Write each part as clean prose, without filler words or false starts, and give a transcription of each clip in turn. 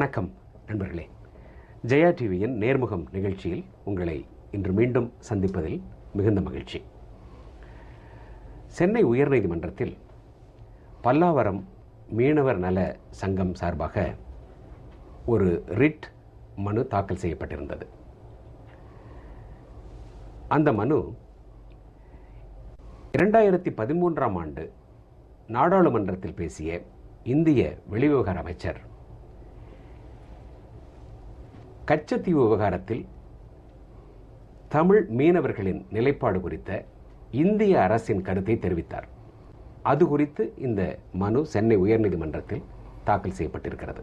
வணக்கம் நண்பர்களே. ஜெயா டிவியின் நேர்முகம் நிகழ்ச்சியில் உங்களை இன்று மீண்டும் சந்திப்பதில் மிகுந்த மகிழ்ச்சி. சென்னை உயர்நீதிமன்றத்தில் பல்லாவரம் மீனவர் நல சங்கம் சார்பாக ஒரு ரிட் மனு தாக்கல் செய்யப்பட்டிருந்தது. அந்த மனு 2013ஆம் ஆண்டு நாடாளுமன்றத்தில் பேசிய இந்திய வெளிவிவகார அமைச்சர் கச்சத்தீவு விவகாரத்தில் தமிழ் மீனவர்களின் நிலைப்பாடு குறித்த இந்திய அரசின் கருத்தை தெரிவித்தார். அது குறித்து இந்த மனு சென்னை உயர்நீதிமன்றத்தில் தாக்கல் செய்யப்பட்டிருக்கிறது.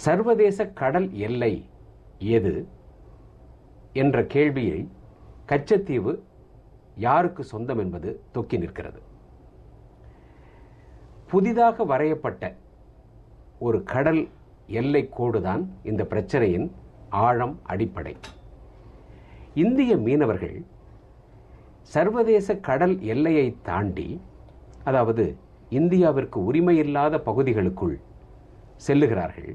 சர்வதேச கடல் எல்லை எது என்ற கேள்வியை கச்சத்தீவு யாருக்கு சொந்தம் என்பது தொக்கி நிற்கிறது. புதிதாக வரையப்பட்ட ஒரு கடல் எல்லை கோடுதான் இந்த பிரச்சனையின் ஆழம், அடிப்படை. இந்திய மீனவர்கள் சர்வதேச கடல் எல்லையை தாண்டி, அதாவது இந்தியாவிற்கு உரிமையில்லாத பகுதிகளுக்குள் செல்லுகிறார்கள்.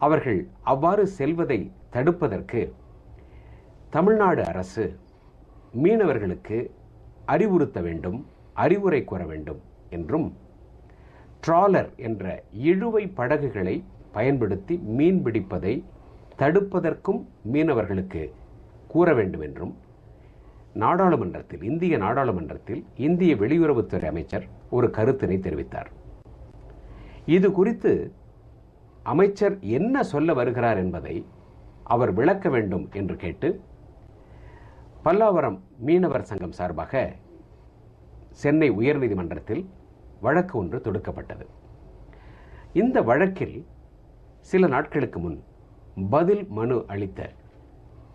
அவர்கள் அவ்வாறு செல்வதை தடுப்பதற்கு தமிழ்நாடு அரசு மீனவர்களுக்கு அறிவுறுத்த வேண்டும், அறிவுரை கூற வேண்டும் என்றும், ட்ராலர் என்ற இழுவை படகுகளை பயன்படுத்தி மீன் பிடிப்பதை தடுப்பதற்கும் மீனவர்களுக்கு கூற வேண்டும் என்றும் நாடாளுமன்றத்தில், இந்திய நாடாளுமன்றத்தில் இந்திய வெளியுறவுத்துறை அமைச்சர் ஒரு கருத்தினை தெரிவித்தார். இது குறித்து அமைச்சர் என்ன சொல்ல வருகிறார் என்பதை அவர் விளக்க வேண்டும் என்று கேட்டு பல்லாவரம் மீனவர் சங்கம் சார்பாக சென்னை உயர்நீதிமன்றத்தில் வழக்கு ஒன்று தொடுக்கப்பட்டது. இந்த வழக்கில் சில நாட்களுக்கு முன் பதில் மனு அளித்த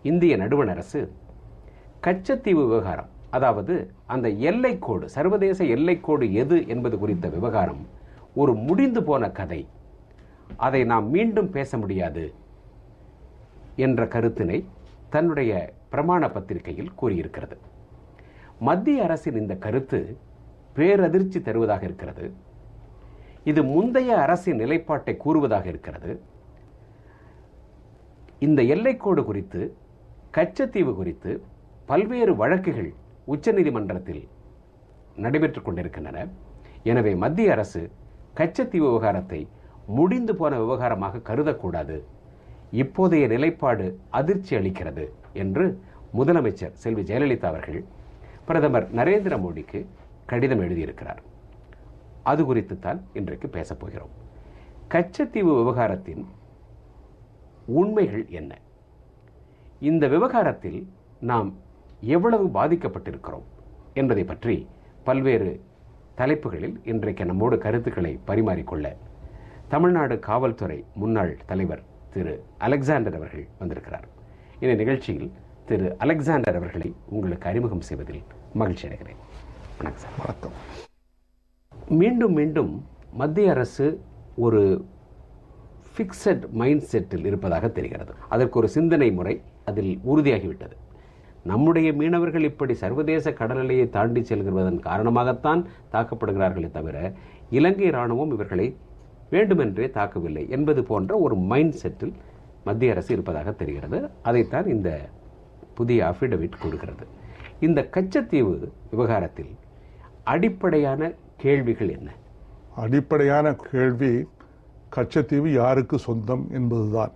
இந்திய நடுவண் அரசு கச்சத்தீவு விவகாரம், அதாவது அந்த எல்லைக்கோடு, சர்வதேச எல்லைக்கோடு எது என்பது குறித்த விவகாரம் ஒரு முடிந்து போன கதை, அதை நாம் மீண்டும் பேச முடியாது என்ற கருத்தினை தன்னுடைய பிரமாண பத்திரிகையில் கூறியிருக்கிறது. மத்திய அரசின் இந்த கருத்து பேரதிர்ச்சி தருவதாக இருக்கிறது. இது முந்தைய அரசின் நிலைப்பாட்டை கூறுவதாக இருக்கிறது. இந்த எல்லைக்கோடு குறித்து, கச்சத்தீவு குறித்து பல்வேறு வழக்குகள் உச்சநீதிமன்றத்தில் நடைபெற்றுக் கொண்டிருக்கின்றன. எனவே மத்திய அரசு கச்சத்தீவு விவகாரத்தை முடிந்து போன விவகாரமாக கருதக்கூடாது, இப்போதைய நிலைப்பாடு அதிர்ச்சி அளிக்கிறது என்று முதலமைச்சர் செல்வி ஜெயலலிதா அவர்கள் பிரதமர் நரேந்திர மோடிக்கு கடிதம் எழுதியிருக்கிறார். அது குறித்து தான் இன்றைக்கு பேசப்போகிறோம். கச்சத்தீவு விவகாரத்தின் உண்மைகள் என்ன? இந்த விவகாரத்தில் நாம் எவ்வளவு பாதிக்கப்பட்டிருக்கிறோம் என்பதை பற்றி பல்வேறு தலைப்புகளில் இன்றைக்கு நம்மோடு கருத்துக்களை பரிமாறிக்கொள்ள தமிழ்நாடு காவல்துறை முன்னாள் தலைவர் திரு அலெக்சாண்டர் அவர்கள் வந்திருக்கிறார். இந்த நிகழ்ச்சியில் திரு அலெக்சாண்டர் அவர்களை உங்களுக்கு அறிமுகம் செய்வதில் மகிழ்ச்சி அடைகிறேன். வணக்கம் சார். வணக்கம். மீண்டும் மீண்டும் மத்திய அரசு ஒரு ஃபிக்ஸட் மைண்ட் செட்டில் இருப்பதாக தெரிகிறது. அதற்கு ஒரு சிந்தனை முறை அதில் உறுதியாகிவிட்டது. நம்முடைய மீனவர்கள் இப்படி சர்வதேச கடல் எல்லையை தாண்டி செல்கிறதன் காரணமாகத்தான் தாக்கப்படுகிறார்களே தவிர இலங்கை இராணுவம் இவர்களை வேண்டுமென்றே தாக்கவில்லை என்பது போன்ற ஒரு மைண்ட் செட்டில் மத்திய அரசு இருப்பதாக தெரிகிறது. அதைத்தான் இந்த புதிய அஃபிடவிட் கூறுகிறது. இந்த கச்சத்தீவு விவகாரத்தில் அடிப்படையான கேள்விகள் என்ன? அடிப்படையான கேள்வி கச்சத்தீவு யாருக்கு சொந்தம் என்பதுதான்.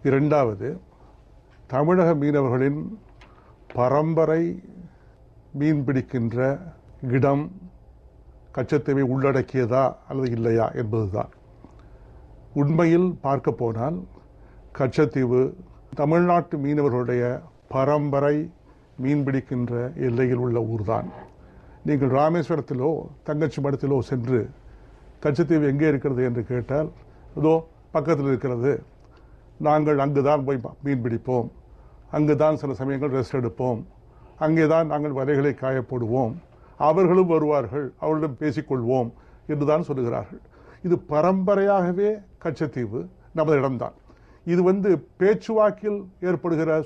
இரண்டாவது, தமிழக மீனவர்களின் பரம்பரை மீன்பிடிக்கின்ற இடம் கச்சத்தீவை உள்ளடக்கியதா அல்லது இல்லையா என்பதுதான். உண்மையில் பார்க்க போனால் கச்சத்தீவு தமிழ்நாட்டு மீனவர்களுடைய பரம்பரை மீன்பிடிக்கின்ற எல்லையில் உள்ள ஊர்தான். நீங்கள் ராமேஸ்வரத்திலோ தங்கச்சி மடத்திலோ சென்று கச்சத்தீவு எங்கே இருக்கிறது என்று கேட்டால், இதோ பக்கத்தில் இருக்கிறது, நாங்கள் அங்குதான் போய் மீன் பிடிப்போம், அங்குதான் சில சமயங்கள் ரெஸ்ட் எடுப்போம், அங்கே தான் நாங்கள் வலைகளை காயப்போடுவோம், அவர்களும் வருவார்கள், அவர்களிடம் பேசிக்கொள்வோம் என்றுதான் சொல்லுகிறார்கள். இது பரம்பரையாகவே கச்சத்தீவு நமது இடம்தான். இது பேச்சுவாக்கில்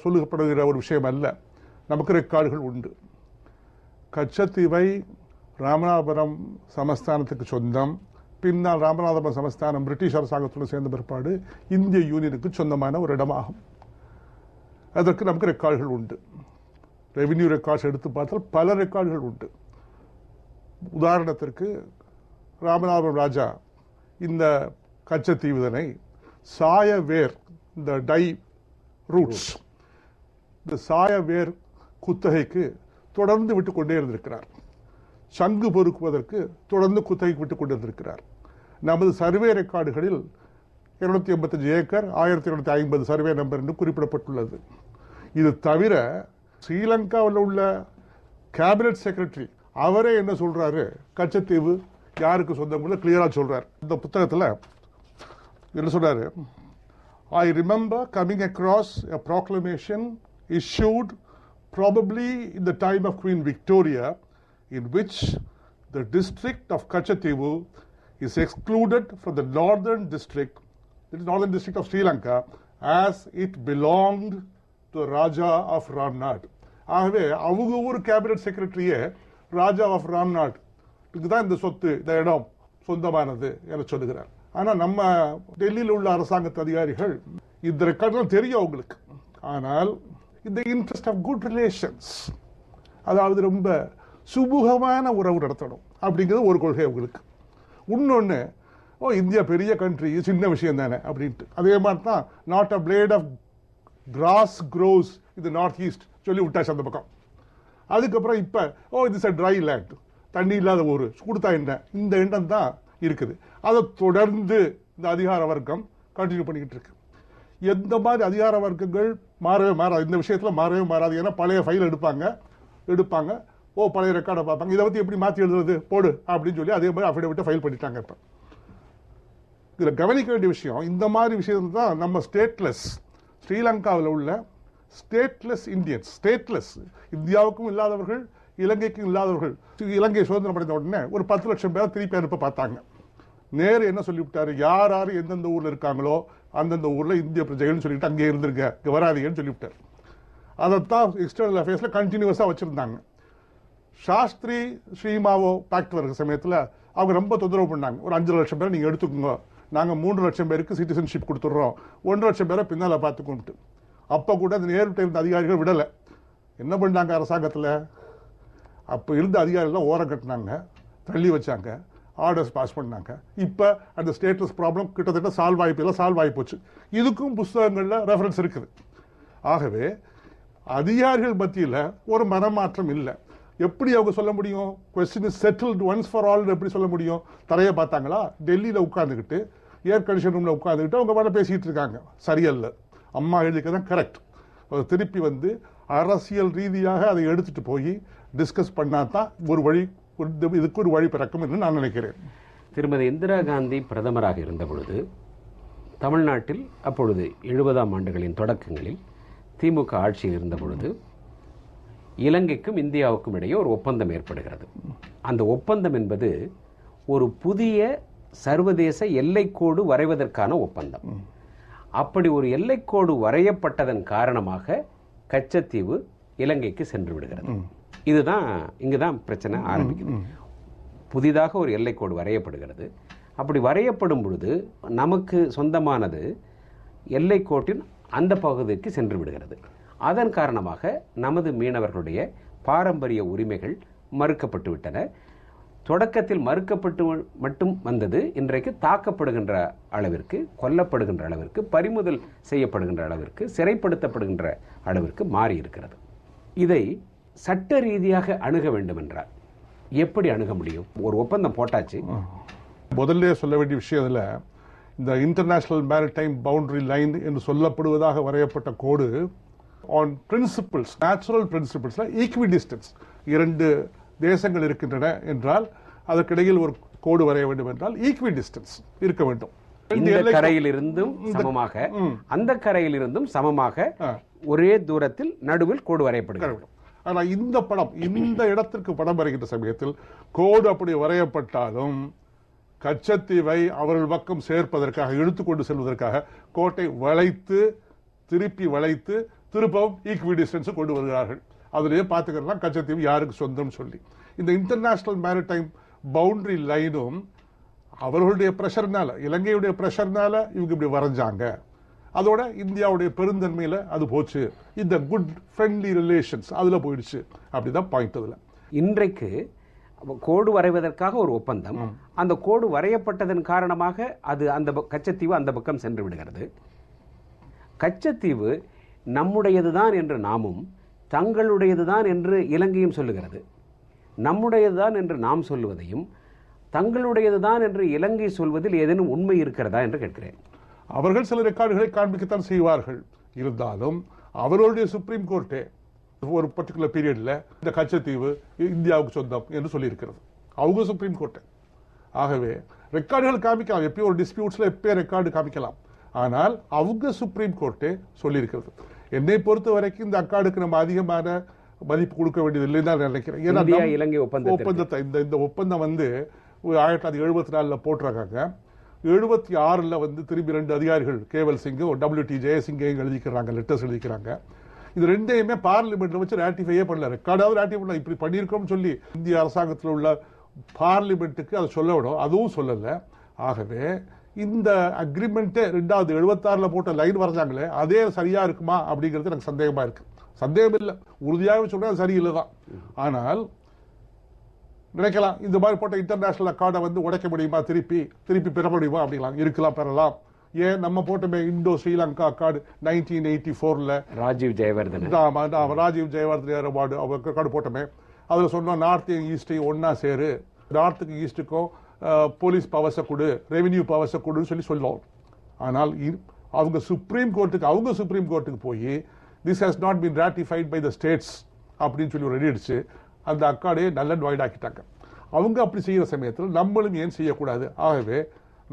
சொல்லப்படுகிற ஒரு விஷயம் அல்ல. நமக்கு ரெக்கார்டுகள் உண்டு. கச்சத்தீவை ராமநாதபுரம் சமஸ்தானத்துக்கு சொந்தம், பின்னால் ராமநாதபுரம் சமஸ்தானம் பிரிட்டிஷ் அரசாங்கத்துடன் சேர்ந்த பிற்பாடு இந்திய யூனியனுக்கு சொந்தமான ஒரு இடமாகும். அதற்கு நமக்கு ரெக்கார்டுகள் உண்டு. ரெவென்யூ ரெக்கார்ட்ஸ் எடுத்து பார்த்தால் பல ரெக்கார்டுகள் உண்டு. உதாரணத்திற்கு ராமநாதபுரம் ராஜா இந்த கச்சத்தீவுதனை சாயவேர், இந்த டை ரூட்ஸ், இந்த சாயவேர் குத்தகைக்கு தொடர்ந்து விட்டுக் கொண்டே இருந்திருக்கிறார். சங்கு பொறுக்குவதற்கு தொடர்ந்து குத்தகைக்கு விட்டுக் கொண்டிருந்திருக்கிறார். நமது சர்வே ரெக்கார்டுகளில் 285 ஏக்கர் 1250 சர்வே நம்பர் என்று குறிப்பிடப்பட்டுள்ளது. இது தவிர ஸ்ரீலங்காவில் உள்ள கேபினட் செக்ரட்டரி அவரே என்ன சொல்றாரு, கச்சத்தீவு யாருக்கு சொந்தம் கிளியரா சொல்றாரு. இந்த புத்தகத்தில் என்ன சொல்றாரு, I remember coming across a proclamation issued probably in the time of Queen Victoria in which the district of Kachativu is excluded from the northern district, the northern district of Sri Lanka, as it belonged to the Raja of Ramnad. ஆகவே அவங்க ஊர் cabinet செக்ரட்டரியே Raja of Ramnad தான் இந்த சொத்து, இந்த இடம் சொந்தமானது என சொல்லுகிறார். ஆனா நம்ம டெல்லியில் உள்ள அரசாங்கத்து அதிகாரிகள் இந்த ரெக்கார்ட்லாம் தெரியும் அவங்களுக்கு. ஆனால் இந்த இன்ட்ரெஸ்ட் ஆஃப் குட் ரிலேஷன்ஸ், அதாவது ரொம்ப சுமூகமான உறவு நடத்தணும் அப்படிங்கிறது ஒரு கொள்கை அவங்களுக்கு. இன்னொன்று, இந்தியா பெரிய கண்ட்ரி, சின்ன விஷயம் தானே அப்படின்ட்டு. அதே மாதிரி தான் not a blade of grass grows இது நார்த் ஈஸ்ட் சொல்லி விட்டாச்சு அந்த பக்கம். அதுக்கப்புறம் இப்போ இது ட்ரை லேண்ட், தண்ணி இல்லாத ஊர் கொடுத்தா என்ன, இந்த எண்ணம் தான் இருக்குது. அதை தொடர்ந்து இந்த அதிகார வர்க்கம் கண்டினியூ பண்ணிக்கிட்டு இருக்கு. எந்த மாதிரி அதிகார வர்க்கங்கள் மாறவே மாறாது, இந்த விஷயத்தில் மாறவே மாறாது. ஏன்னா பழைய ஃபைல் எடுப்பாங்க, பழைய ரெக்கார்டை பார்ப்பாங்க, இதை பற்றி எப்படி மாற்றி எழுதுறது போடு அப்படின்னு சொல்லி அதே மாதிரி அஃபிடவிட்டை ஃபைல் பண்ணிட்டாங்க. இப்போ இதில் கவனிக்க வேண்டிய விஷயம், இந்த மாதிரி விஷயம் தான் நம்ம ஸ்டேட்லெஸ் ஸ்ரீலங்காவில் உள்ள ஸ்டேட்லெஸ் இந்தியன்ஸ், ஸ்டேட்லெஸ் இந்தியாவுக்கும் இல்லாதவர்கள் இலங்கைக்கும் இல்லாதவர்கள், இலங்கை சுதந்திரம் அடைந்த உடனே ஒரு 10 லட்சம் பேரை திருப்பி அனுப்ப பார்த்தாங்க. நேரு என்ன சொல்லிவிட்டாரு, யார் யார் எந்தெந்த ஊர்ல இருக்காங்களோ அந்தந்த ஊர்ல இந்திய பிரஜைகள்னு சொல்லிட்டு அங்கே இருந்திருக்க, இங்கே வராதீங்கன்னு சொல்லிவிட்டார். அதைத்தான் எக்ஸ்டர்னல் அஃபேர்ஸ்ல கண்டினியூஸா வச்சிருந்தாங்க. சாஸ்திரி ஸ்ரீமாவோ பேக்ட் வர சமயத்தில் அவங்க ரொம்ப தொந்தரவு பண்ணாங்க. ஒரு 5 லட்சம் பேரை நீங்க எடுத்துக்கோங்க, நாங்க 3 லட்சம் பேருக்கு சிட்டிசன்ஷிப் கொடுத்துட்றோம், 1 லட்சம் பேரை பின்னால பார்த்துக்கோன்ட்டு. அப்ப கூட அந்த நேரு இருந்த அதிகாரிகள் விடலை. என்ன பண்ணாங்க அரசாங்கத்தில், அப்போ இருந்த அதிகாரிகள் ஓரம் கட்டினாங்க, தள்ளி வச்சாங்க, ஆர்டர்ஸ் பாஸ் பண்ணாங்க. இப்போ அந்த ஸ்டேட்டஸ் ப்ராப்ளம் கிட்டத்தட்ட சால்வ் ஆகி போச்சு. இதுக்கும் புஸ்தகங்களில் ரெஃபரன்ஸ் இருக்குது. ஆகவே அதிகாரிகள் மத்தியில் ஒரு மனமாற்றம் இல்லை. எப்படி அவங்க சொல்ல முடியும், question is settled once for all எப்படி சொல்ல முடியும்? தரையை பார்த்தாங்களா, டெல்லியில் உட்காந்துக்கிட்டு ஏர் கண்டிஷன் ரூமில் உட்காந்துக்கிட்டு அவங்க மேலே பேசிகிட்டு இருக்காங்க, சரியல்ல. அம்மா எழுதிக்க தான் கரெக்ட். திருப்பி வந்து அரசியல் ரீதியாக அதை எடுத்துட்டு போய் டிஸ்கஸ் பண்ணாதான் ஒரு வழி, இதுக்கு ஒரு வழி பிறக்கும் என்று நான் நினைக்கிறேன். திருமதி இந்திரா காந்தி பிரதமராக இருந்த பொழுது தமிழ்நாட்டில் அப்பொழுது 70ஆம் ஆண்டுகளின் தொடக்கங்களில் திமுக ஆட்சியில் இருந்த பொழுது இலங்கைக்கும் இந்தியாவுக்கும் இடையே ஒரு ஒப்பந்தம் ஏற்படுகிறது. அந்த ஒப்பந்தம் என்பது ஒரு புதிய சர்வதேச எல்லைக்கோடு வரைவதற்கான ஒப்பந்தம். அப்படி ஒரு எல்லைக்கோடு வரையப்பட்டதன் காரணமாக கச்சத்தீவு இலங்கைக்கு சென்று விடுகிறது. இதுதான் இங்குதான் பிரச்சனை ஆரம்பிக்குது. புதிதாக ஒரு எல்லைக்கோடு வரையப்படுகிறது. அப்படி வரையப்படும் பொழுது நமக்கு சொந்தமானது எல்லைக்கோட்டின் அந்த பகுதிக்கு சென்று விடுகிறது. அதன் காரணமாக நமது மீனவர்களுடைய பாரம்பரிய உரிமைகள் மறுக்கப்பட்டு விட்டன. தொடக்கத்தில் மறுக்கப்பட்டு மட்டும் வந்தது, இன்றைக்கு தாக்கப்படுகின்ற அளவிற்கு, கொல்லப்படுகின்ற அளவிற்கு, பறிமுதல் செய்யப்படுகின்ற அளவிற்கு, சிறைப்படுத்தப்படுகின்ற அளவிற்கு மாறி இருக்கிறது. இதை சட்ட ரீதியாக அணுக வேண்டும் என்றால் எப்படி அணுக முடியும்? ஒரு ஒப்பந்தம் போட்டாச்சு. முதல்ல சொல்ல வேண்டிய விஷயம் இதில், இந்த இன்டர்நேஷனல் மேரிடைம் பவுண்டரி லைன் என்று சொல்லப்படுவதாக வரையப்பட்ட கோடு ஆன் பிரின்சிபிள்ஸ், நேச்சுரல் பிரின்சிபிள்ஸ்ல ஈக்விடிஸ்டன்ஸ், 2 தேசங்கள் இருக்கின்றன என்றால் அதற்கிடையில் ஒரு கோடு வரைய வேண்டும் என்றால் ஈக்விடிஸ்டன்ஸ் இருக்க வேண்டும். இந்த கரையில் இருந்தும் சமமாக, அந்த கரையில் இருந்தும் சமமாக ஒரே தூரத்தில் நடுவில் கோடு வரையப்படுகிறது. ஆனா இந்த படம், இந்த இடத்திற்கு படம் வரைகின்ற சமயத்தில் கோடு அப்படி வரையப்பட்டாலும் கச்சத்தீவை அவர்கள் பக்கம் சேர்ப்பதற்காக, இழுத்துக்கொண்டு செல்வதற்காக கோட்டை வளைத்து திருப்பி வளைத்து திருப்பவும் ஈக்விடிஸ்டன்ஸ் கொண்டு வருகிறார்கள். அதிலேயே பார்த்துக்கலாம் கச்சத்தீவு யாருக்கு சொந்தம் சொல்லி. இந்த இன்டர்நேஷனல் மேரிடைம் பவுண்டரி லைனும் அவர்களுடைய பிரஷர்னால, இலங்கையுடைய பிரஷர்னால இவங்க இப்படி வரைஞ்சாங்க. அதோட இந்தியாவுடைய பெருந்தன்மையில அது போச்சு. இந்த குட் ஃப்ரெண்ட்லி ரிலேஷன்ஸ் அதுல போயிடுச்சு. அப்படிதான் பாயிண்ட். அதுல இன்றைக்கு கோடு வரைவதற்காக ஒரு ஒப்பந்தம், அந்த கோடு வரையப்பட்டதன் காரணமாக அது அந்த கச்சத்தீவு அந்த பக்கம் சென்று விடுகிறது. கச்சத்தீவு நம்முடையதுதான் என்று நாமும், தங்களுடையதுதான் என்று இலங்கையும் சொல்லுகிறது. நம்முடையதுதான் என்று நாம் சொல்லுவதையும் தங்களுடையதுதான் என்று இலங்கை சொல்வதில் ஏதேனும் உண்மை இருக்கிறதா என்று கேட்கிறேன். அவர்கள் சில ரெக்கார்டுகளை காண்பிக்கத்தான் செய்வார்கள். இருந்தாலும் அவர்களுடைய சுப்ரீம் கோர்ட்டே ஒரு பர்டிகுலர் பீரியட்ல இந்த கச்சத்தீவு இந்தியாவுக்கு சொந்தம் என்று சொல்லியிருக்கிறது. அவங்க சுப்ரீம் கோர்ட்டு. ஆகவே ரெக்கார்டுகள் காமிக்கலாம், எப்பயும் ஒரு டிஸ்பியூட்ஸ்ல எப்பயும் ரெக்கார்டு காமிக்கலாம். ஆனால் அவங்க சுப்ரீம் கோர்ட்டே சொல்லியிருக்கிறது. என்னை பொறுத்த வரைக்கும் இந்த அக்காடுக்கு நம்ம அதிகமான மதிப்பு கொடுக்க வேண்டியது இல்லைன்னு தான் நினைக்கிறேன். ஏன்னா இலங்கை ஒப்பந்தத்தை இந்த ஒப்பந்தம் 1974 போட்டிருக்காங்க. 76 திரும்பி 2 அதிகாரிகள் கேவல் சிங் WT ஜெயசிங்கையும் எழுதிக்கிறாங்க, லெட்டர்ஸ் எழுதிக்கிறாங்க. இது ரெண்டையுமே பார்லிமெண்ட்ல வச்சு ராட்டிஃபையே பண்ணல. ரெக்கார்டாவது ராட்டிஃபை பண்ணல. இப்படி பண்ணியிருக்கோம்னு சொல்லி இந்திய அரசாங்கத்தில் உள்ள பார்லிமெண்ட்டுக்கு அதை சொல்ல விடும், அதுவும் சொல்லல. ஆகவே இந்த அக்ரிமெண்ட்டே 76 போட்ட லைன் வரைஞ்சாங்களே அதே சரியா இருக்குமா அப்படிங்கிறது எனக்கு சந்தேகமா இருக்கு. சந்தேகம் இல்லை, உறுதியாக சொல்றேன் அது சரியில்லை தான். ஆனால் நினைக்கலாம் இந்த மாதிரி போட்ட இன்டர்நேஷனல் அக்கார்டை உடைக்க முடியுமா, திருப்பி பெற முடியுமா அப்படிலாம். இருக்கலாம், பெறலாம். ஏன் நம்ம போட்டோமே இந்தோ ஸ்ரீலங்கா அக்கார்டு 1984 ராஜீவ் ஜெயவர்தன் அவார்டு போட்டோமே. அதுல சொன்னோம் நார்த்தையும் ஈஸ்டையும் ஒன்னா சேரு, நார்த்துக்கு ஈஸ்டுக்கும் போலீஸ் பவர்ஸை கொடு, ரெவென்யூ பவர்ஸை கொடுன்னு சொல்லுவோம். ஆனால் அவங்க சுப்ரீம் கோர்ட்டுக்கு போய் this has not been ratified by the states அப்படின்னு சொல்லி ரெடி அடிச்சு அந்த அக்காடையே நல்ல வாய்ட் ஆக்கிட்டாங்க. அவங்க அப்படி செய்யற சமயத்தில் நம்மளும் ஏன் செய்யக்கூடாது? ஆகவே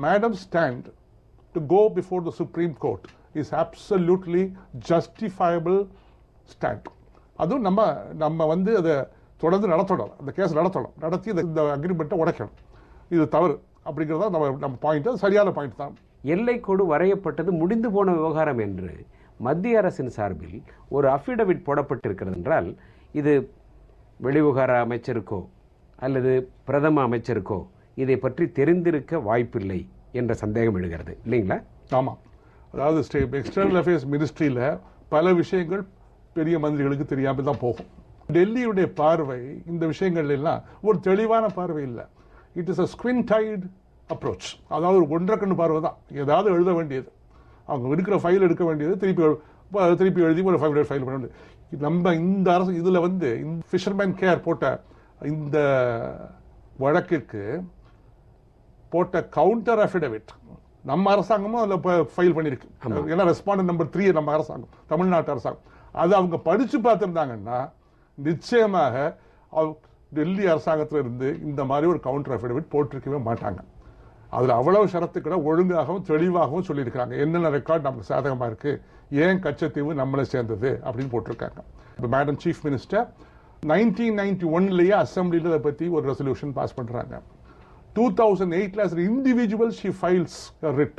madam stand to go before the Supreme Court is absolutely justifiable stand. அதுவும் நம்ம அதை தொடர்ந்து நடத்தணும், அந்த கேஸ் நடத்தி இந்த அக்ரிமெண்ட்டை உடைக்கணும். இது தவறு அப்படிங்கிறதா நம்ம பாயிண்ட். சரியான பாயிண்ட் தான். எல்லைக்கோடு வரையப்பட்டது முடிந்து போன விவகாரம் என்று மத்திய அரசின் சார்பில் ஒரு அஃபிடவிட் போடப்பட்டிருக்கிறது என்றால் இது வெளிவிவகார அமைச்சருக்கோ அல்லது பிரதம அமைச்சருக்கோ இதை பற்றி தெரிந்திருக்க வாய்ப்பில்லை என்ற சந்தேகம் எழுகிறது இல்லைங்களா? ஆமாம். அதாவது எக்ஸ்டர்னல் அஃபேர்ஸ் மினிஸ்ட்ரியில் பல விஷயங்கள் பெரிய மந்திரிகளுக்கு தெரியாமல் தான் போகும். டெல்லியுடைய பார்வை இந்த விஷயங்கள் எல்லாம் ஒரு தெளிவான பார்வை இல்லை. It is a squint eyed approach. அதாவது ஒரு ஒன்றரை கண்ணு பார்வை தான். ஏதாவது எழுத வேண்டியது, அவங்க இருக்கிற ஃபைல் எடுக்க வேண்டியது, திருப்பி எழுதி ஒரு ஃபைல் பண்ண வேண்டியது. நம்ம இந்த அரசு இதில் இந்த ஃபிஷர்மேன் கேர் போட்ட இந்த வழக்கிற்கு போட்ட கவுண்டர் அஃபிடவிட் நம்ம அரசாங்கமும் அதில் ஃபைல் பண்ணியிருக்கு. ஏன்னா ரெஸ்பாண்டன்ட் நம்பர் 3 நம்ம அரசாங்கம், தமிழ்நாட்டு அரசாங்கம். அது அவங்க படிச்சு பார்த்துருந்தாங்கன்னா நிச்சயமாக டெல்லி அரசாங்கத்தில் இருந்து இந்த மாதிரி ஒரு கவுண்டர் அஃபிடவிட் போட்டிருக்கவே மாட்டாங்க. அதில் அவ்வளவு ஷரத்துக்களை ஒழுங்காகவும் தெளிவாகவும் சொல்லியிருக்காங்க. என்னென்ன ரெக்கார்ட் நமக்கு சாதகமாக இருக்கு, ஏன் கச்சத்தீவு நம்மளை சேர்ந்தது அப்படின்னு போட்டிருக்காங்க. இப்போ மேடம் சீஃப் மினிஸ்டர் 1991 அசம்பிளியில் அதை பற்றி ஒரு ரெசல்யூஷன் பாஸ் பண்ணுறாங்க. 2008 as an individual she files a writ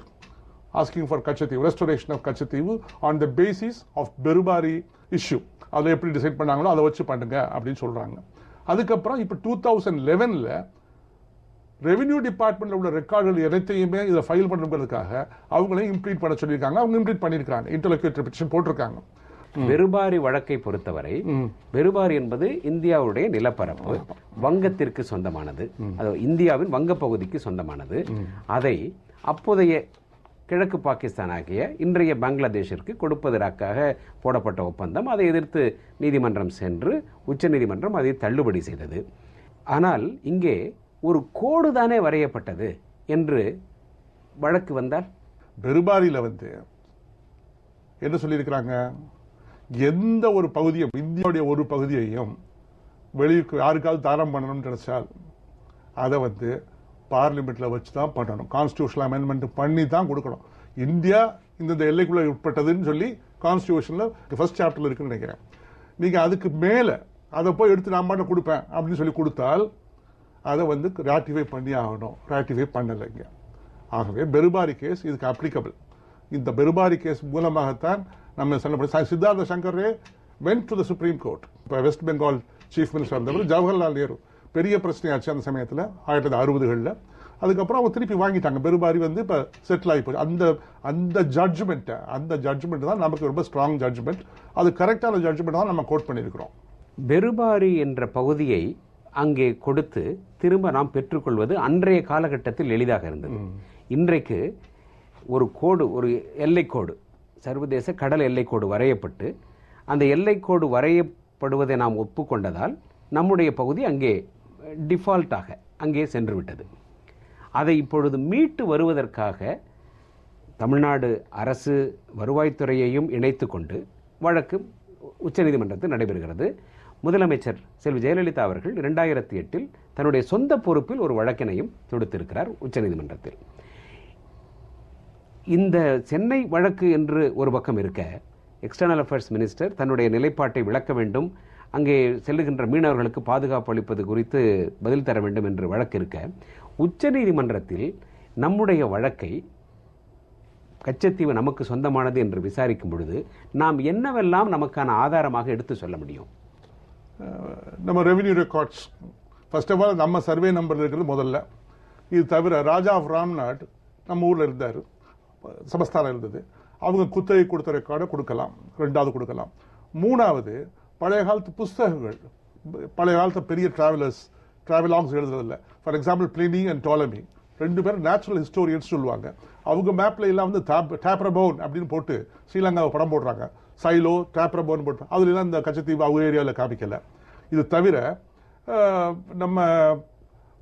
asking for Kachativu, restoration of Kachativu on the basis of Berubari issue. அதை எப்படி டிசைட் பண்ணாங்களோ அதை வச்சு பண்ணுங்க அப்படின்னு சொல்றாங்க. அதுக்கப்புறம் இப்போ 2011 ரெவென்யூ டிபார்ட்மெண்ட்ல உள்ள ரெக்கார்டுகள் எல்லாத்தையுமே இதை ஃபைல் பண்ணுறதுக்காக அவங்களையும் இம்ப்ளீட் பண்ண சொல்லியிருக்காங்க. அவங்க இம்ப்ளீட் பண்ணியிருக்காங்க, இன்டர்லோக்யூட்டரி பெட்டிஷன் போட்டிருக்காங்க. பெருபாரி வழக்கை பொறுத்தவரை பெருபாரி என்பது இந்தியாவுடைய நிலப்பரப்பு, வங்கத்திற்கு சொந்தமானது, அது இந்தியாவின் வங்க பகுதிக்கு சொந்தமானது. அதை அப்போதைய கிழக்கு பாகிஸ்தான் ஆகிய இன்றைய பங்களாதேஷிற்கு கொடுப்பதற்காக போடப்பட்ட ஒப்பந்தம். அதை எதிர்த்து நீதிமன்றம் சென்று உச்ச நீதிமன்றம் அதை தள்ளுபடி செய்தது. ஆனால் இங்கே ஒரு கோடு தானே வரையப்பட்டது என்று வழக்கு வந்தால் பெருபாரியில் என்ன சொல்லியிருக்கிறாங்க, எந்த ஒரு பகுதியும் இந்தியாவுடைய ஒரு பகுதியையும் வெளியுக்கு யாருக்காவது தானம் பண்ணணும்னு நினைச்சால் அதை பார்லிமெண்ட்ல வச்சு தான் பண்ணணும். கான்ஸ்டிடியூஷனல் அமெண்ட்மெண்ட் பண்ணி தான் கொடுக்கணும். இந்தியா இந்த எல்லைக்குள்ள உட்பட்டதுன்னு சொல்லி கான்ஸ்டிடியூஷன்ல ஃபர்ஸ்ட் சாப்டர்ல இருக்குன்னு நினைக்கிறேன். நீங்க அதுக்கு மேல அதை போய் எடுத்து நான் மட்டும் கொடுப்பேன் அப்படின்னு சொல்லி கொடுத்தால் அதை ராட்டிஃபை பண்ணி ஆகணும். ராட்டிஃபை பண்ணலைங்க. ஆகவே பெருபாரி கேஸ் இதுக்கு அப்ளிகபிள். இந்த பெருபாரி கேஸ் மூலமாகத்தான் நம்ம சொல்லப்பட்ட சித்தார்த்த சங்கரே went to the Supreme Court. இப்போ வெஸ்ட் பெங்கால் சீஃப் மினிஸ்டர் இருந்தவர் ஜவஹர்லால் நேரு பெரிய பிரச்சனையாச்சு அந்த சமயத்தில் 1960களில். அதுக்கப்புறம் அவங்க திருப்பி வாங்கிட்டாங்க. பெருபாரி வந்து இப்போ செட்டில் ஆகி போச்சு. அந்த ஜட்ஜ்மெண்ட் தான் நமக்கு ரொம்ப ஸ்ட்ராங் ஜட்ஜ்மெண்ட். அது கரெக்டான ஜட்ஜ்மெண்ட் தான் நம்ம கோட் பண்ணியிருக்கிறோம். பெருபாரி என்ற பகுதியை அங்கே கொடுத்து திரும்ப நாம் பெற்றுக்கொள்வது அன்றைய காலகட்டத்தில் எளிதாக இருந்தது. இன்றைக்கு ஒரு கோடு, ஒரு எல்லைக்கோடு, சர்வதேச கடல் எல்லைக்கோடு வரையப்பட்டு அந்த எல்லைக்கோடு வரையப்படுவதை நாம் ஒப்புக்கொண்டதால் நம்முடைய பகுதி அங்கே டிஃபால்ட்டாக அங்கே சென்று விட்டது. அதை இப்பொழுது மீட்டு வருவதற்காக தமிழ்நாடு அரசு வருவாய்த்துறையையும் இணைத்து கொண்டு வழக்கு உச்சநீதிமன்றத்தில் நடைபெறுகிறது. முதலமைச்சர் செல்வி ஜெயலலிதா அவர்கள் 2008 தன்னுடைய சொந்த பொறுப்பில் ஒரு வழக்கினையும் தொடுத்திருக்கிறார் உச்சநீதிமன்றத்தில். இந்த சென்னை வழக்கு என்று ஒரு பக்கம் இருக்க, எக்ஸ்டர்னல் அஃபேர்ஸ் மினிஸ்டர் தன்னுடைய நிலைப்பாட்டை விளக்க வேண்டும், அங்கே செல்லுகின்ற மீனவர்களுக்கு பாதுகாப்பு அளிப்பது குறித்து பதில் தர வேண்டும் என்று வழக்கு இருக்க, உச்சநீதிமன்றத்தில் நம்முடைய வழக்கை கச்சத்தீவு நமக்கு சொந்தமானது என்று விசாரிக்கும் பொழுது நாம் என்னவெல்லாம் நமக்கான ஆதாரமாக எடுத்து சொல்ல முடியும்? நம்ம revenue records, first of all நம்ம சர்வே நம்பர் இருக்கிறது முதல்ல. இது தவிர ராஜா ஆஃப் ராம்நாட் நம்ம ஊரில் இருந்தார், சமஸ்தானம் இருந்தது, அவங்க குத்தகை கொடுத்த ரெக்கார்டை கொடுக்கலாம், ரெண்டாவது கொடுக்கலாம். மூணாவது பழைய காலத்து புஸ்தகங்கள், பழைய காலத்து பெரிய டிராவலாக்ஸ் எழுதுறதில்ல. ஃபார் எக்ஸாம்பிள் பிளினி அண்ட் டாலமி, ரெண்டு பேரும் நேச்சுரல் ஹிஸ்டோரியன்ஸ் சொல்லுவாங்க. அவங்க மேப்ல எல்லாம் வந்து டேப்ரபோன் அப்படின்னு போட்டு ஸ்ரீலங்காவை படம் போடுறாங்க. சைலோ டேப்ரபோன் போட்டு அதுல எல்லாம் இந்த கச்சத்தீவு அவங்க ஏரியாவில் காமிக்கல. இது தவிர நம்ம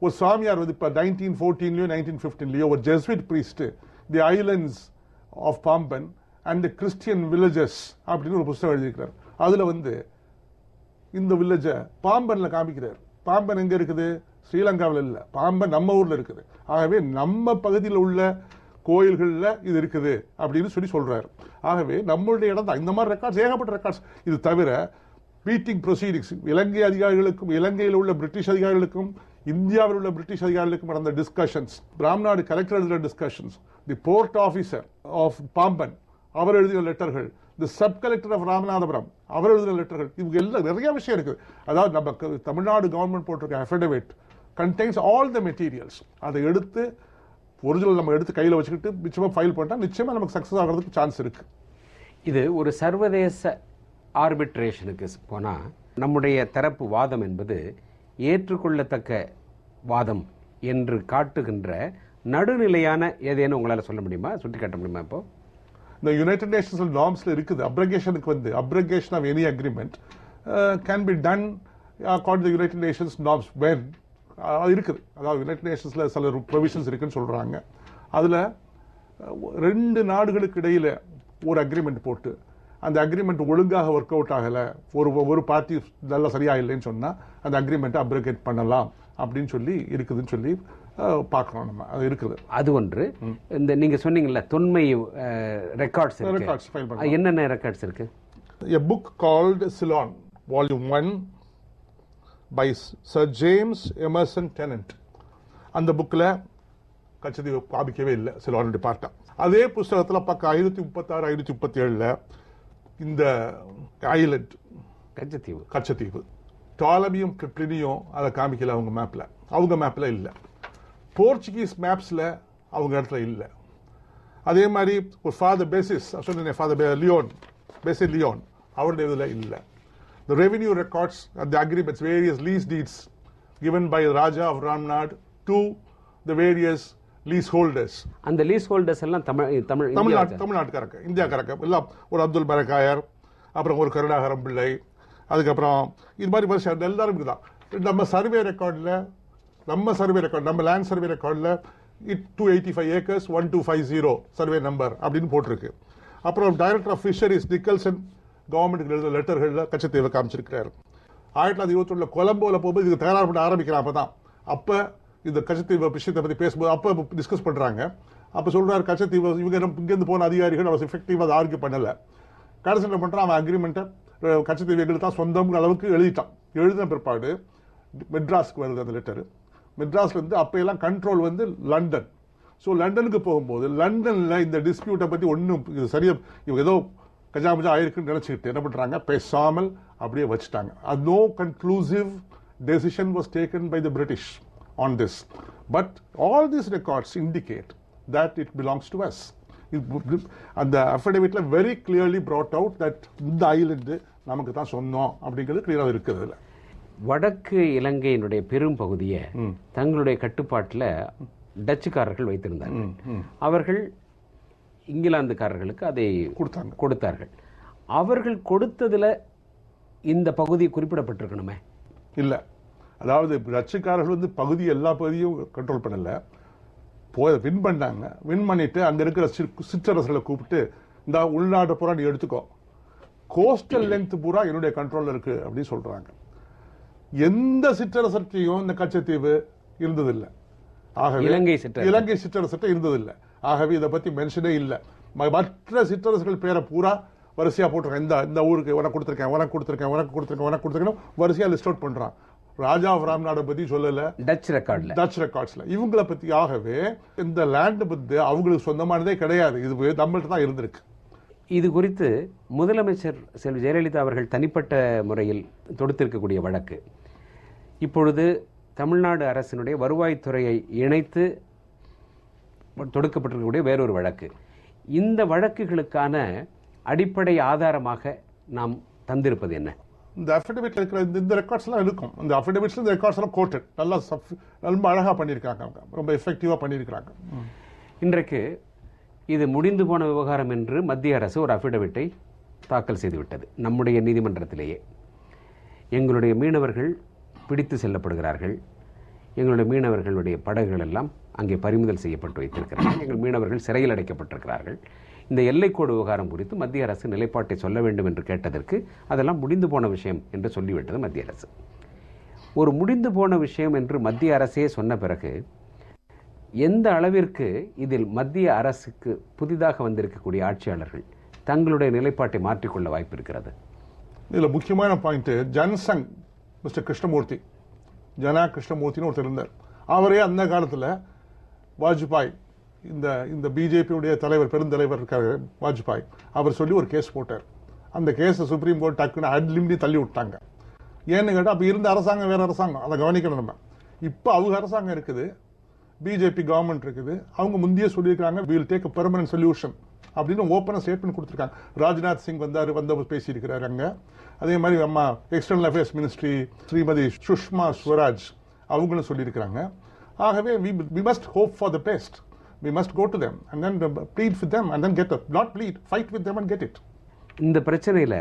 ஒரு சாமியார் வந்து இப்போ 1914லயோ 1915லயோ ஒரு Jesuit priest the islands of Pamban and the Christian villages அப்படின்னு ஒரு புத்தகம் எழுதியிருக்கிறார். அதுல வந்து இந்த வில்லேஜை பாம்பன்ல காமிக்கிறார். பாம்பன் எங்க இருக்குது? ஸ்ரீலங்காவில் இல்லை, பாம்பன் நம்ம ஊர்ல இருக்குது. ஆகவே நம்ம பகுதியில் உள்ள கோயில்களில் இது இருக்குது அப்படின்னு சொல்றாரு. ஆகவே நம்மளுடைய இடம் தான். இந்த மாதிரி ரெக்கார்ட்ஸ், ஏகப்பட்ட ரெக்கார்ட்ஸ். இது தவிர பீட்டிங் ப்ரொசீடிங்ஸ், இலங்கை அதிகாரிகளுக்கும் இலங்கையில் உள்ள பிரிட்டிஷ் அதிகாரிகளுக்கும் இந்தியாவில் உள்ள பிரிட்டிஷ் அதிகாரிகளுக்கும் நடந்த டிஸ்கஷன்ஸ், ராம்நாடு கலெக்டர் எழுதின discussions, the port officer of Pamban அவர் எழுதின லெட்டர்கள், the sub collector of Ramanathapuram அவர் எழுதின லெட்டர்கள், இவங்க எல்லாம் நிறைய விஷயம் இருக்குது. அதாவது நம்ம தமிழ்நாடு கவர்மெண்ட் போட்டிருக்க affidavit contains all the materials. அதை எடுத்து ஒரிஜினல் நம்ம எடுத்து கையில் வச்சுக்கிட்டு நிச்சயமா ஃபைல் பண்ணால் நிச்சயமா நமக்கு சக்சஸ் ஆகிறதுக்கு சான்ஸ் இருக்கு. இது ஒரு சர்வதேச ஆர்பிட்ரேஷனுக்கு போனால் நம்முடைய தரப்பு வாதம் என்பது ஏற்றுக்கொள்ளத்தக்க வாதம் என்று காட்டுகின்ற நடுநிலையான ஏதேனும் உங்களால் சொல்ல முடியுமா, சுட்டி காட்ட முடியுமா? இப்போ இந்த யுனைடெட் நேஷன்ஸ் நார்ம்ஸ்ல இருக்குது. அப்ரகேஷனுக்கு வந்து abrogation of any agreement can be done according to United Nations norms when இருக்குது. அதாவது யுனைடெட் நேஷன்ஸ்ல சில ப்ரொவிஷன்ஸ் இருக்குன்னு சொல்றாங்க. அதுல ரெண்டு நாடுகளுக்கு இடையில ஒரு அக்ரிமெண்ட் போட்டு அந்த அக்ரிமெண்ட் ஒழுங்காக ஒர்க் அவுட் ஆகல, ஒரு பார்ட்டி நல்லா சரியா இல்லைன்னு சொன்னா அந்த அக்ரிமெண்ட் அப்ரகேட் பண்ணலாம் அப்படின்னு சொல்லி இருக்குதுன்னு சொல்லி பார்க்கணும். நம்ம அது இருக்குது. அது ஒன்று. இந்த நீங்க சொன்னீங்கல்ல தொன்மை ரெக்கார்ட்ஸ், என்னென்ன ரெக்கார்ட்ஸ் இருக்கு? A book called Ceylon, Volume 1 by Sir James Emerson Tennant. அந்த புக்ல கச்சத்தீவு காமிக்கவே இல்லை, சிலோனுடைய பார்ட்டா. அதே புஸ்தகத்துல பக்கம் 536 537 இந்த ஐலண்ட் கச்சத்தீவு டாலமியும் பிளினியும் அதை காமிக்கல அவங்க மேப்ல. அவங்க மேப்ல இல்ல, போர்ச்சுகீஸ் மேப்ஸ்ல அவங்க இடத்துல இல்ல. அதே மாதிரி ஒரு ஃபாதர் பேசிஸ் சொன்னேன், ஃபாதர் லியோன் அவருடைய இதுல இல்ல. The revenue records and the agreements, various lease deeds given by Raja of Ramnad to the various leaseholders. அந்த leaseholders எல்லாம் தமிழ்நாட்டுக்காரங்க, இந்தியாக்காரங்க எல்லாம். ஒரு அப்துல் பரக்காயர், அப்புறம் ஒரு கருணாகரம் பிள்ளை, அதுக்கப்புறம் இது மாதிரி வருஷம் எல்லாரும் இருக்குதான். நம்ம சர்வே ரெக்கார்ட்ல, நம்ம லேண்ட் சர்வே ரெக்கார்ட்ல 285 acres 1250 சர்வே நம்பர் அப்படின்னு போட்டிருக்கு. அப்புறம் டைரக்டர் ஆஃப் ஃபிஷரிஸ் நிக்கல்சன் கவர்மெண்ட்டுக்கு எழுத லெட்டர்கள்ல கச்சத்தீவை காமிச்சிருக்கிறார். 1921 கொலம்போல போகும்போது இதுக்கு தயார் பண்ண ஆரம்பிக்கிறான். அப்பதான் அப்ப இந்த கச்சத்தீவு விஷயத்தை பத்தி பேசும்போது அப்ப டிஸ்கஸ் பண்றாங்க. அப்ப சொல்றாரு கச்சத்தீவு இவங்க இங்கிருந்து போன அதிகாரிகள் அவர் எஃபெக்டிவா அதை ஆர்கியூ பண்ணல. கடைசி என்ன பண்றான், அவன் அக்ரிமெண்ட்டை கச்சத்தீவு எங்களுக்கு தான் சொந்தம் அளவுக்கு எழுதிட்டான். எழுதின பிற்பாடு மெட்ராஸ்க்கு வருது அந்த லெட்டர். மெட்ராஸ்ல இருந்து அப்ப எல்லாம் கண்ட்ரோல் வந்து லண்டன். ஸோ லண்டனுக்கு போகும்போது லண்டன்ல இந்த டிஸ்பியூட்டை பத்தி ஒன்றும் இது சரியா இவங்க ஏதோ கஜாமஜா ஆயிருக்குன்னு நினைச்சுக்கிட்டு என்ன பண்றாங்க, பேசாமல் அப்படியே வச்சுட்டாங்க. No conclusive decision was taken by the British on this. But all these records indicate that it belongs to us. And the affidavit very clearly brought out that இந்த ஐலண்ட் நமக்கு தான் சொந்தம் அப்படிங்கிறது கிளியராக இருக்கிறது. வடக்கு இலங்கையினுடைய பெரும் பகுதியை தங்களுடைய கட்டுப்பாட்டில் டச்சுக்காரர்கள் வைத்திருந்தார்கள். அவர்கள் இங்கிலாந்துக்காரர்களுக்கு அதை கொடுத்தார்கள். அவர்கள் கொடுத்ததில் இந்த பகுதி குறிப்பிடப்பட்டிருக்கணுமே? இல்லை. அதாவது டச்சுக்காரர்கள் பகுதி எல்லா பகுதியும் கண்ட்ரோல் பண்ணல, வின் பண்ணாங்க. வின் பண்ணிட்டு அங்க இருக்கிற சிற்றரசுகளை கூப்பிட்டு இந்த உள்நாட்டு பூரா நீ எடுத்துக்கோ, கோஸ்டல் லெங்த் பூரா என்னுடைய கண்ட்ரோல்ல இருக்கு அப்படின்னு சொல்றாங்க. எந்த சிற்றரசற்றையும் இந்த கச்சத்தீவு இருந்ததில்லை. ஆகவே இலங்கை சிற்றரசற்றை இருந்ததில்லை. ஆகவே இதை பத்தி மென்ஷனே இல்லை. மற்ற சிற்றரசுகள் பேரை பூரா வரிசையா போட்டிருக்கேன். இந்த ஊருக்கு உனக்கு கொடுத்திருக்கேன் வரிசையா லிஸ்ட் அவுட் பண்றான். ராஜா ஆஃப் ராம்நாட பத்தி சொல்லல, டச் ரெக்கார்ட்ஸ்ல இவங்களை பத்தி. ஆகவே இந்த லேண்ட் பத்தி அவங்களுக்கு சொந்தமானதே கிடையாது, இது நம்மள்ட்ட தான் இருந்திருக்கு. இது குறித்து முதலமைச்சர் செல்வி ஜெயலலிதா அவர்கள் தனிப்பட்ட முறையில் தொடுத்திருக்கக்கூடிய வழக்கு, இப்பொழுது தமிழ்நாடு அரசினுடைய வருவாய்த்துறையை இணைத்து தொடுக்கப்பட்டிருக்கக்கூடிய வேறொரு வழக்கு. இந்த வழக்குகளுக்கான அடிப்படை ஆதாரமாக நாம் தந்திருப்பது என்ன? இந்த அஃபிடவிட்ல இருக்கிற இந்த ரெக்கார்ட்ஸ் எல்லாம் இருக்கும். இந்த அஃபிடவிட்ஸ்ல இந்த ரெக்கார்ட்ஸ் எல்லாம் கோட்டட் ரொம்ப அழகா பண்ணியிருக்காங்க, ரொம்ப எஃபெக்டிவா பண்ணியிருக்காங்க. இன்றைக்கு இது முடிந்து போன விவகாரம் என்று மத்திய அரசு ஒரு அஃபிடவிட்டை தாக்கல் செய்துவிட்டது நம்முடைய நீதிமன்றத்திலேயே. எங்களுடைய மீனவர்கள் பிடித்து செல்லப்படுகிறார்கள், எங்களுடைய மீனவர்களுடைய படகுகள் எல்லாம் அங்கே பறிமுதல் செய்யப்பட்டு வைத்திருக்கிறார்கள், எங்கள் மீனவர்கள் சிறையில் அடைக்கப்பட்டிருக்கிறார்கள். இந்த எல்லைக்கோடு விவகாரம் குறித்து மத்திய அரசு நிலைப்பாட்டை சொல்ல வேண்டும் என்று கேட்டதற்கு அதெல்லாம் முடிந்து போன விஷயம் என்று சொல்லிவிட்டது மத்திய அரசு. ஒரு முடிந்து போன விஷயம் என்று மத்திய அரசே சொன்ன பிறகு எந்த அளவிற்கு இதில் மத்திய அரசுக்கு புதிதாக வந்திருக்கக்கூடிய ஆட்சியாளர்கள் தங்களுடைய நிலைப்பாட்டை மாற்றிக்கொள்ள வாய்ப்பு இருக்கிறது? இதில் முக்கியமான பாயிண்ட், ஜன்சங் மிஸ்டர் கிருஷ்ணமூர்த்தி, ஜனா கிருஷ்ணமூர்த்தின்னு ஒருத்தர் இருந்தார். அவரே அந்த காலத்தில் வாஜ்பாய், இந்த பிஜேபியுடைய தலைவர், பெருந்தலைவர் இருக்காரு வாஜ்பாய், அவர் சொல்லி ஒரு கேஸ் போட்டார். அந்த கேஸை சுப்ரீம் கோர்ட் டக்குன்னு அட்லிம்டி தள்ளி விட்டாங்க. ஏன்னு கேட்டால் அப்போ இருந்த அரசாங்கம் வேற அரசாங்கம், அதை கவனிக்கணும் நம்ம. இப்போ அவங்க அரசாங்கம் இருக்குது, பிஜேபி கவர்மெண்ட் இருக்குது. அவங்க முந்தைய சொல்லியிருக்காங்க we will take a permanent solution அப்படின்னு ஓப்பனாக ஸ்டேட்மெண்ட் கொடுத்துருக்காங்க. ராஜ்நாத் சிங் வந்து பேசியிருக்கிறாரு அங்க. அதே மாதிரி அம்மா external affairs ministry Shrimati Sushma Swaraj அவங்களும் சொல்லியிருக்கிறாங்க. ஆகவே we must hope for the best. We must go to them and then plead with them and then get it. Not plead, fight with them and get it. இந்த பிரச்சனையில்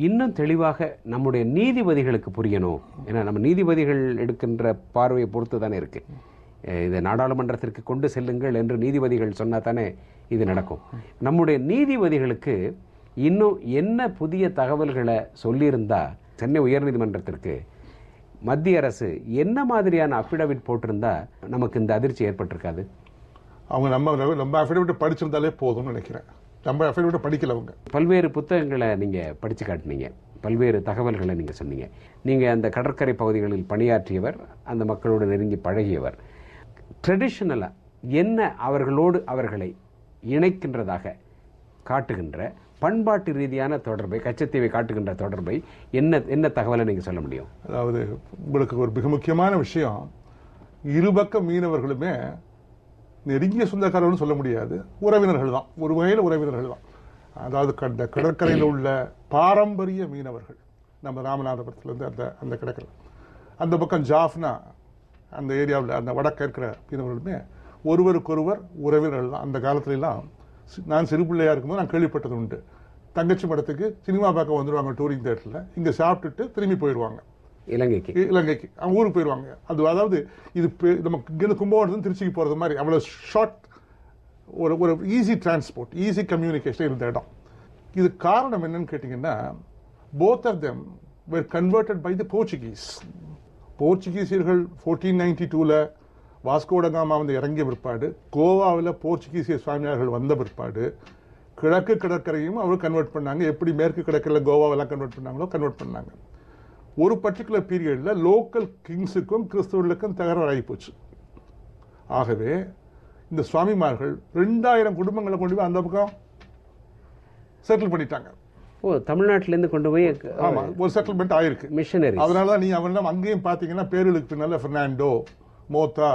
இன்னும் தெளிவாக நம்முடைய நீதிபதிகளுக்கு புரியணும். ஏன்னா நம்ம நீதிபதிகள் எடுக்கின்ற பார்வையை பொறுத்து தானே இருக்கு. இதை நாடாளுமன்றத்திற்கு கொண்டு செல்லுங்கள் என்று நீதிபதிகள் சொன்னா தானே இது நடக்கும். நம்முடைய நீதிபதிகளுக்கு இன்னும் என்ன புதிய தகவல்களை சொல்லியிருந்தா சென்னை உயர்நீதிமன்றத்திற்கு மத்திய அரசு என்ன மாதிரியான அஃபிடவிட் போட்டிருந்தா நமக்கு இந்த அதிர்ச்சி ஏற்பட்டிருக்காது? அவங்க நம்ம அஃபிடவிட் படிச்சிருந்தாலே போதும்னு நினைக்கிறேன். நம்ம அஃபிடவிட் படிக்கல. அவங்க பல்வேறு புத்தகங்களை நீங்க படிச்சு காட்டினீங்க, பல்வேறு தகவல்களை நீங்க சொன்னீங்க. நீங்க அந்த கடற்கரை பகுதிகளில் பணியாற்றியவர், அந்த மக்களோடு நெருங்கி பழகியவர். ட்ரெடிஷனலா என்ன அவர்களை இணைக்கின்றதாக காட்டுகின்ற பண்பாட்டு ரீதியான தொடர்பை, கச்சத்தீவை காட்டுகின்ற தொடர்பை என்ன தகவலை நீங்க சொல்ல முடியும்? அதாவது உங்களுக்கு ஒரு மிக முக்கியமான விஷயம், இருபக்க மீனவர்களுமே நெருங்கிய சொந்தக்காரர்கள் சொல்ல முடியாது, உறவினர்கள் தான், ஒரு வகையில் உறவினர்கள் தான். அதாவது கடற்கரையில் உள்ள பாரம்பரிய மீனவர்கள், நம்ம ராமநாதபுரத்துலேருந்து அந்த கடற்கரை, அந்த பக்கம் ஜாஃப்னா அந்த ஏரியாவில் அந்த வடக்கு இருக்கிற மீனவர்களுமே ஒருவருக்கொருவர் உறவினர்கள் தான். அந்த காலத்துலலாம் நான் சிறு பிள்ளையா இருக்கும்போது நான் கேள்விப்பட்டது உண்டு. தங்கச்சி மடத்துக்கு சினிமா பார்க்க வந்துடுவாங்க டூரிங் தேட்டரில், இங்கே சாப்பிட்டுட்டு திரும்பி போயிடுவாங்க இலங்கைக்கு, அவங்க ஊருக்கு போயிடுவாங்க. அதாவது இது நமக்கு இங்கேருந்து கும்பகோணத்துலேருந்து திருச்சிக்கு போகிறது மாதிரி அவ்வளோ ஷார்ட், ஒரு ஈஸி டிரான்ஸ்போர்ட், ஈஸி கம்யூனிகேஷன் இருந்த இடம். இது காரணம் என்னன்னு கேட்டிங்கன்னா, both of them were converted by the Portuguese. போர்ச்சுகீசியர்கள் 1492 வாஸ்கோட காமா வந்து இறங்கிய பிற்பாடு, கோவாவில் போர்ச்சுகீசிய சுவாமியார்கள் வந்த பிற்பாடு கிழக்கு கடற்கரையும் அவர் கன்வெர்ட் பண்ணாங்க. எப்படி மேற்கு கடற்கரையில் கோவாவெல்லாம் கன்வெர்ட் பண்ணாங்களோ கன்வெர்ட் பண்ணாங்க. ஒரு பர்டிகுலர் பீரியடில் லோக்கல் கிங்ஸுக்கும் கிறிஸ்தவர்களுக்கும் தகராறு ஆகி போச்சு. ஆகவே இந்த சுவாமிமார்கள் 2000 குடும்பங்களை கொண்டு போய் அந்த பக்கம் செட்டில் பண்ணிட்டாங்க. தமிழ்நாட்டிலேருந்து கொண்டு போய் ஆமா ஒரு செட்டில்மெண்ட் ஆயிருக்கு, மிஷனரி. அதனாலதான் நீ அவன் அங்கேயும் பாத்தீங்கன்னா பேர்களுக்கு பின்னால பெர்னாண்டோ, மோத்தா,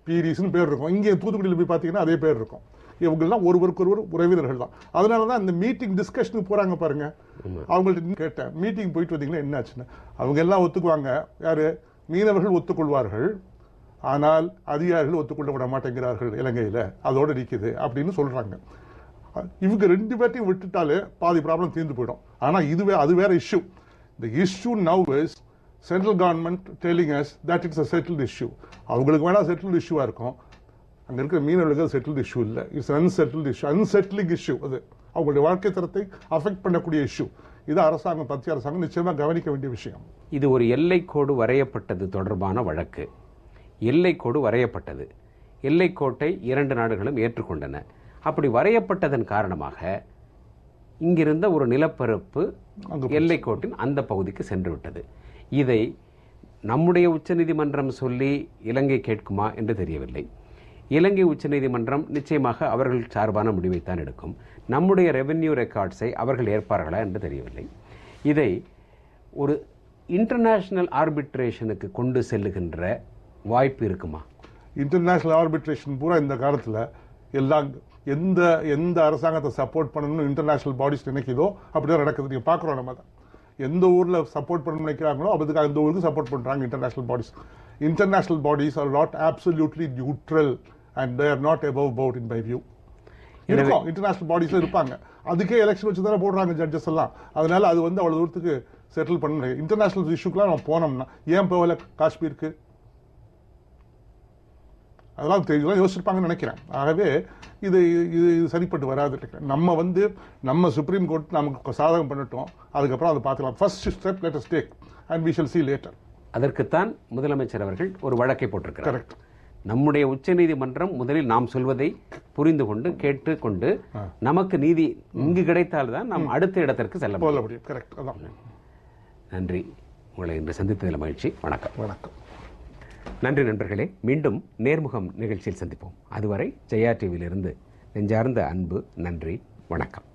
பீரிஸ்னு பேர் இருக்கும். இங்கே தூத்துக்குடியில் போய் பார்த்தீங்கன்னா அதே பேர் இருக்கும். இவங்கெல்லாம் ஒருவருக்கொருவர் உறவினர்கள் தான். அதனால தான் இந்த மீட்டிங் டிஸ்கஷனுக்கு போகிறாங்க பாருங்க. அவங்கள்ட்ட கேட்டேன், மீட்டிங் போயிட்டு வந்தீங்கன்னா என்ன ஆச்சுன்னு. அவங்க எல்லாம் ஒத்துக்குவாங்க. யாரு? மீனவர்கள் ஒத்துக்கொள்வார்கள், ஆனால் அதிகாரிகள் ஒத்துக்கொள்ள விட மாட்டேங்கிறார்கள் இலங்கையில், அதோடு நிற்குது அப்படின்னு சொல்கிறாங்க. இவங்க 2 பேர்ட்டையும் விட்டுட்டாலே பாதி ப்ராப்ளம் தீர்ந்து போயிடும். ஆனால் அது வேற issue. The issue now is central government telling us that it's a settled issue. அவங்களுக்கு வேணா செட்டில்டு இஷ்யூவாக இருக்கும், அங்கே இருக்கிற மீனவர்களுக்கு செட்டில்டு இஷ்யூ இல்லை. It's unsettled issue, unsettling issue. அது அவங்களுடைய வாழ்க்கை தரத்தை அஃபெக்ட் பண்ணக்கூடிய இஷ்யூ. இது அரசாங்கம், மத்திய அரசாங்கம் நிச்சயமாக கவனிக்க வேண்டிய விஷயம். இது ஒரு எல்லைக்கோடு வரையப்பட்டது தொடர்பான வழக்கு. எல்லைக்கோடு வரையப்பட்டது, எல்லைக்கோட்டை 2 நாடுகளும் ஏற்றுக்கொண்டன. அப்படி வரையப்பட்டதன் காரணமாக இங்கிருந்த ஒரு நிலப்பரப்பு எல்லைக்கோட்டின் அந்த பகுதிக்கு சென்று விட்டது. இதை நம்முடைய உச்சநீதிமன்றம் சொல்லி இலங்கை கேட்குமா என்று தெரியவில்லை. இலங்கை உச்சநீதிமன்றம் நிச்சயமாக அவர்கள் சார்பான முடிவைத்தான் எடுக்கும். நம்முடைய ரெவென்யூ ரெக்கார்ட்ஸை அவர்கள் ஏற்பார்களா என்று தெரியவில்லை. இதை ஒரு இன்டர்நேஷனல் ஆர்பிட்ரேஷனுக்கு கொண்டு செல்லுகின்ற வாய்ப்பு இருக்குமா? இன்டர்நேஷனல் ஆர்பிட்ரேஷன் பூரா இந்த காலத்தில் எல்லாம் எந்த அரசாங்கத்தை சப்போர்ட் பண்ணணும்னு இன்டர்நேஷனல் பாடிஸ் நினைக்குதோ அப்படிதான் நடக்குது. நீங்கள் பார்க்குறோம். நம்ம தான் எந்த ஊரில் சப்போர்ட் பண்ணணும்னு நினைக்கிறாங்களோ அதுக்காக அந்த ஊருக்கு சப்போர்ட் பண்ணுறாங்க international bodies. International bodies R not absolutely neutral and they are not above board in my view. இருக்கும், இன்டர்நேஷனல் பாடிஸ்ல இருப்பாங்க. அதுக்கே எலெக்ஷன் வச்சு தானே போடுறாங்க ஜட்ஜஸ் எல்லாம். அதனால அது அவ்வளவு தூரத்துக்கு செட்டில் பண்ண இன்டர்நேஷனல் இஷ்யூக்கெல்லாம் நம்ம போனோம்னா ஏன் போகல காஷ்மீருக்கு? அதெல்லாம் இதெல்லாம் யோசிச்சிருப்பாங்கன்னு நினைக்கிறேன். ஆகவே இது சரிப்பட்டு வராது. நம்ம சுப்ரீம் கோர்ட் நமக்கு சாதகம் பண்ணட்டும், அதுக்கப்புறம் அதை பார்த்துக்கலாம். First step let us take and we shall see later. அதற்குத்தான் முதலமைச்சர் அவர்கள் ஒரு வழக்கை போட்டிருக்கிறார். கரெக்ட். நம்முடைய உச்சநீதிமன்றம் முதலில் நாம் சொல்வதை புரிந்து கொண்டு கேட்டுக்கொண்டு நமக்கு நீதி இங்கு கிடைத்தால்தான் நாம் அடுத்த இடத்திற்கு செல்ல முடியும். கரெக்ட். நன்றி. உங்களை இன்று சந்தித்ததில் மகிழ்ச்சி. வணக்கம். வணக்கம். நன்றி நண்பர்களே. மீண்டும் நேர்முகம் நிகழ்ச்சியில் சந்திப்போம். அதுவரை ஜெயா டிவியிலிருந்து நெஞ்சார்ந்த அன்பு. நன்றி. வணக்கம்.